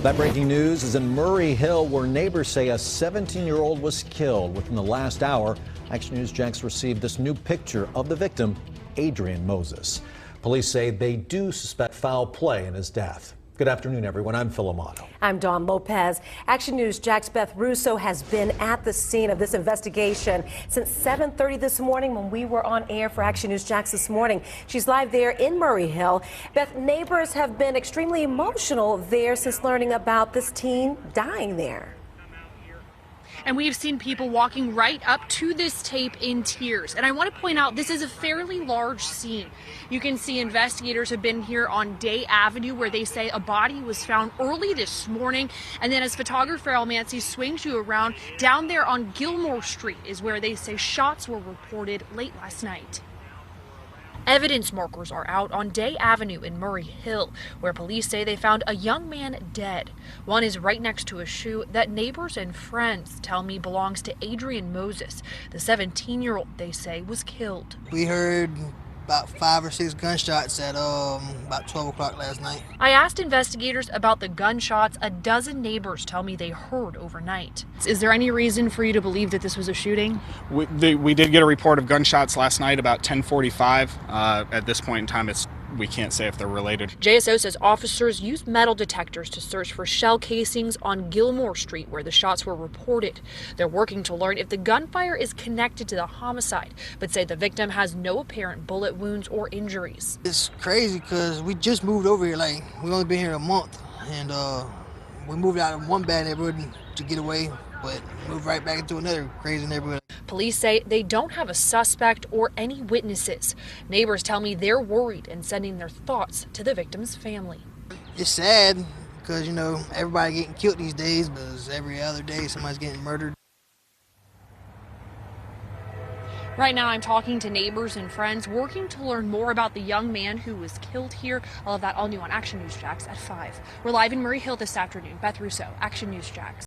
That breaking news is in Murray Hill, where neighbors say a 17-year-old was killed within the last hour. Action News Jax received this new picture of the victim, Adrian Moses. Police say they do suspect foul play in his death. Good afternoon, everyone. I'm Phil Amato. I'm Dawn Lopez. Action News Jax Beth Russo has been at the scene of this investigation since 7:30 this morning when we were on air for Action News Jax this morning. She's live there in Murray Hill. Beth, neighbors have been extremely emotional there since learning about this teen dying there. And we have seen people walking right up to this tape in tears. And I want to point out, this is a fairly large scene. You can see investigators have been here on Day Avenue, where they say a body was found early this morning. And then as photographer Almancy swings you around, down there on Gilmore Street is where they say shots were reported late last night. Evidence markers are out on Day Avenue in Murray Hill, where police say they found a young man dead. One is right next to a shoe that neighbors and friends tell me belongs to Adrian Moses. The 17-year-old, they say, was killed. We heard about 5 or 6 gunshots at about 12 o'clock last night. I asked investigators about the gunshots a dozen neighbors tell me they heard overnight. Is there any reason for you to believe that this was a shooting? We did get a report of gunshots last night about 10:45. At this point in time, we can't say if they're related. JSO says officers used metal detectors to search for shell casings on Gilmore Street, where the shots were reported. They're working to learn if the gunfire is connected to the homicide, but say the victim has no apparent bullet wounds or injuries. It's crazy because we just moved over here. Like, we've only been here a month, and we moved out of one bad neighborhood to get away, but moved right back into another crazy neighborhood. Police say they don't have a suspect or any witnesses. Neighbors tell me they're worried and sending their thoughts to the victim's family. It's sad because, you know, everybody getting killed these days, but every other day somebody's getting murdered. Right now I'm talking to neighbors and friends working to learn more about the young man who was killed here. All of that all new on Action News Jax at 5. We're live in Murray Hill this afternoon. Beth Russo, Action News Jax.